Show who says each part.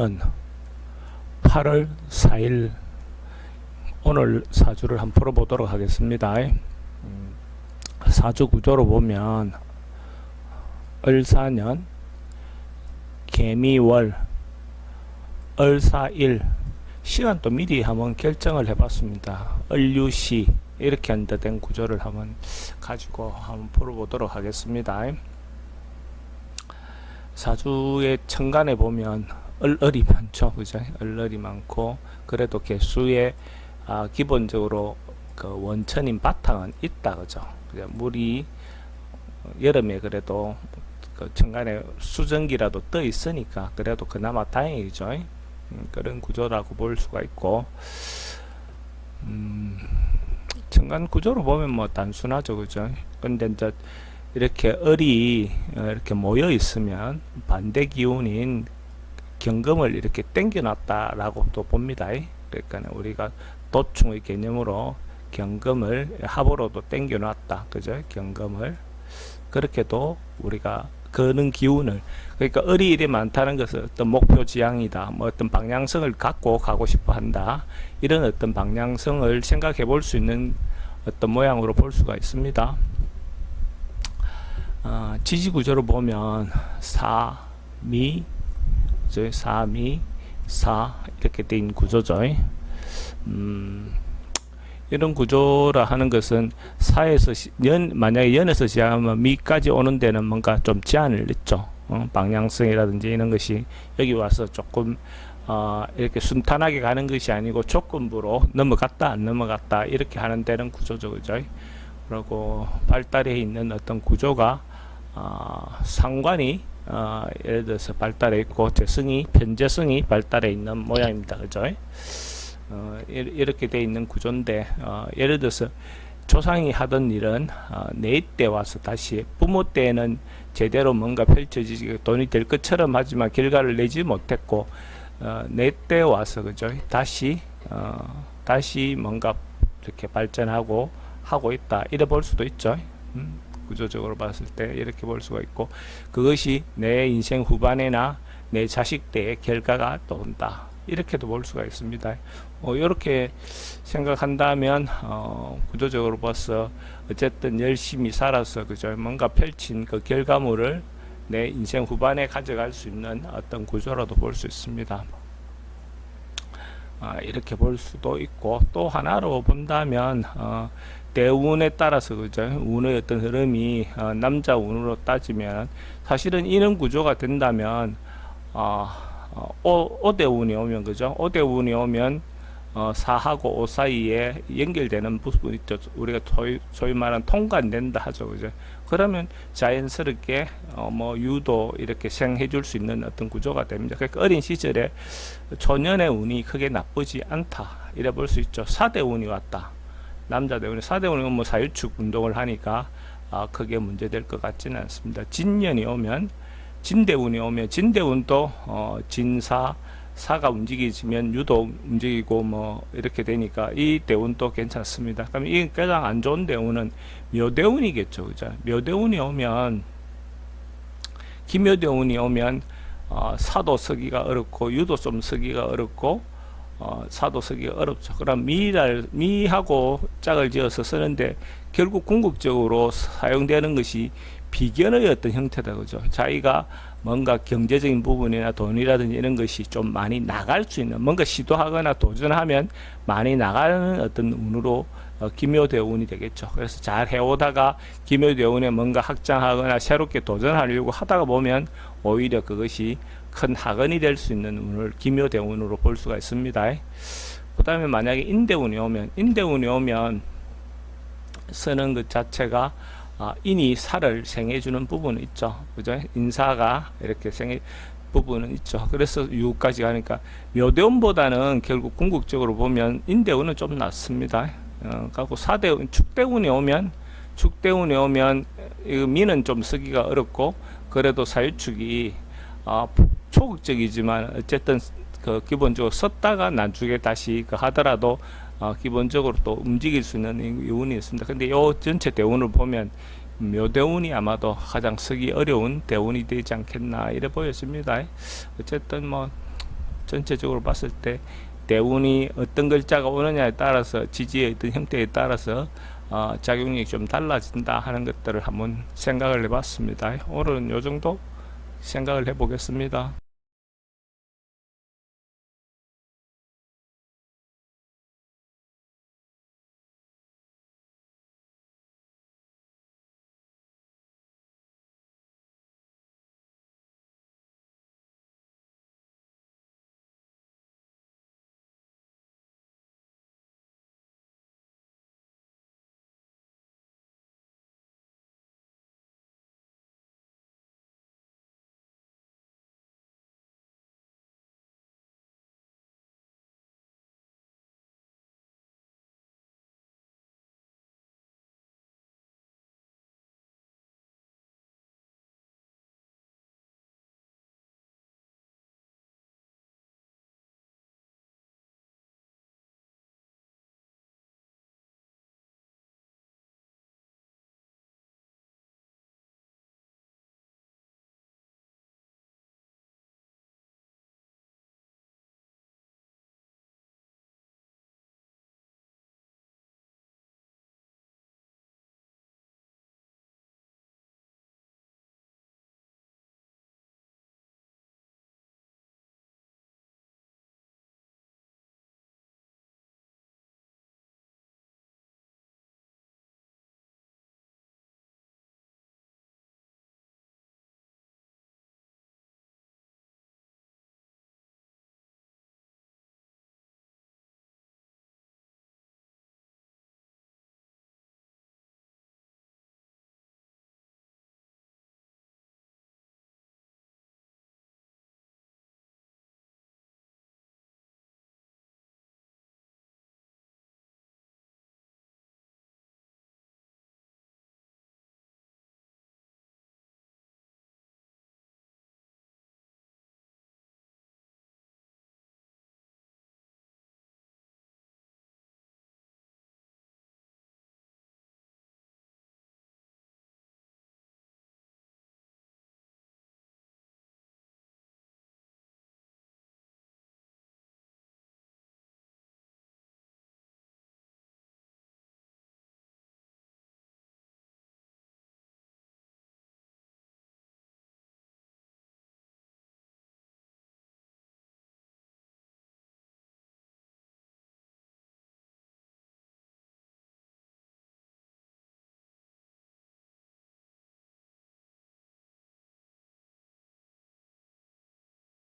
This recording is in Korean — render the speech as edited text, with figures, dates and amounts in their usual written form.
Speaker 1: 2024년 8월 4일 오늘 사주를 한번 풀어보도록 하겠습니다. 사주 구조로 보면 을사년 개미월 을사일 시간도 미리 한번 결정을 해봤습니다. 을유시 이렇게 한다된 구조를 한번 가지고 한번 풀어보도록 하겠습니다. 사주의 천간에 보면 을이 많죠, 그죠? 을이 많고 그래도 개수에 기본적으로 그 원천인 바탕은 있다, 그죠? 물이 여름에 그래도 그 천간에 수증기라도 떠 있으니까 그래도 그나마 다행이죠. 그런 구조라고 볼 수가 있고, 천간 구조로 보면 뭐 단순하죠, 그죠? 근데 이제 이렇게 을이 이렇게 모여 있으면 반대 기운인 경금을 이렇게 땡겨 놨다라고 또 봅니다. 그러니까 우리가 도충의 개념으로 경금을 합으로도 땡겨 놨다, 그죠? 경금을 그렇게도 우리가 그는 기운을, 그러니까 을이 이리 많다는 것은 어떤 목표 지향이다, 뭐 어떤 방향성을 갖고 가고 싶어 한다, 이런 어떤 방향성을 생각해 볼 수 있는 어떤 모양으로 볼 수가 있습니다. 지지 구조로 보면 사미, 사미, 사 이렇게 된 구조죠. 이런 구조라 하는 것은 사에서 만약에 연에서 시작하면 미까지 오는 데는 뭔가 좀 제한을 있죠. 방향성이라든지 이런 것이 여기 와서 조금 이렇게 순탄하게 가는 것이 아니고 조건부로 넘어갔다 안 넘어갔다 이렇게 하는 데는 구조죠, 그죠? 그리고 발달해 있는 어떤 구조가 상관이 예를 들어서 발달해 있고 재성이 편재성이 발달해 있는 모양입니다, 그죠? 이렇게 돼 있는 구조인데, 예를 들어서 조상이 하던 일은 내 때 와서 다시 부모 때는 제대로 뭔가 펼쳐지지 돈이 될 것처럼 하지만 결과를 내지 못했고, 내 때 와서 그죠? 다시 뭔가 이렇게 발전하고 하고 있다, 이래 볼 수도 있죠. 구조적으로 봤을 때 이렇게 볼 수가 있고, 그것이 내 인생 후반에나 내 자식 때의 결과가 또 온다, 이렇게도 볼 수가 있습니다. 이렇게 생각한다면 구조적으로 봐서 어쨌든 열심히 살아서 그죠, 뭔가 펼친 그 결과물을 내 인생 후반에 가져갈 수 있는 어떤 구조라도 볼 수 있습니다. 이렇게 볼 수도 있고, 또 하나로 본다면 대운에 따라서 그죠, 운의 어떤 흐름이 남자 운으로 따지면 사실은 이런 구조가 된다면 오대운이 오면 그죠, 오대운이 오면 사하고 오 사이에 연결되는 부분이 있죠. 우리가 소위 말하는 통관된다 하죠, 그죠? 그러면 자연스럽게 뭐 유도 이렇게 생해 줄 수 있는 어떤 구조가 됩니다. 그러니까 어린 시절에 초년의 운이 크게 나쁘지 않다, 이래 볼 수 있죠. 사대운이 왔다, 남자대운이 사대운이 오면 사유축 운동을 하니까 크게 문제될 것 같지는 않습니다. 진년이 오면, 진대운이 오면 진대운도 진사 사가 움직이면 유도 움직이고 뭐 이렇게 되니까 이 대운도 괜찮습니다. 그럼 이 가장 안 좋은 대운은 묘대운이겠죠, 그죠? 묘대운이 오면, 기묘대운이 오면 사도 서기가 어렵고 유도 좀 서기가 어렵고 사도 서기가 어렵죠. 그럼 미하고 짝을 지어서 쓰는데 결국 궁극적으로 사용되는 것이 비견의 어떤 형태다, 그죠? 자기가 뭔가 경제적인 부분이나 돈이라든지 이런 것이 좀 많이 나갈 수 있는, 뭔가 시도하거나 도전하면 많이 나가는 어떤 운으로 기묘대운이 되겠죠. 그래서 잘 해오다가 기묘대운에 뭔가 확장하거나 새롭게 도전하려고 하다가 보면 오히려 그것이 큰 학언이 될 수 있는 운을 기묘대운으로 볼 수가 있습니다. 그 다음에 만약에 인대운이 오면 쓰는 것 자체가 인이 살을 생해주는 부분은 있죠, 그죠? 인사가 이렇게 생해 부분은 있죠. 그래서 유까지 가니까 묘대운보다는 결국 궁극적으로 보면 인대운은 좀 낫습니다. 그리고 사대운, 축대운이 오면 미는 좀 쓰기가 어렵고 그래도 사유축이 초극적이지만 어쨌든 그 기본적으로 썼다가 나중에 다시 그 하더라도 기본적으로 또 움직일 수 있는 운이 있습니다. 근데 요 전체 대운을 보면 묘대운이 아마도 가장 쓰기 어려운 대운이 되지 않겠나 이래 보여집니다. 어쨌든 뭐 전체적으로 봤을 때 대운이 어떤 글자가 오느냐에 따라서 지지의 어떤 형태에 따라서 작용이 좀 달라진다 하는 것들을 한번 생각을 해봤습니다. 오늘은 요 정도 생각을 해보겠습니다.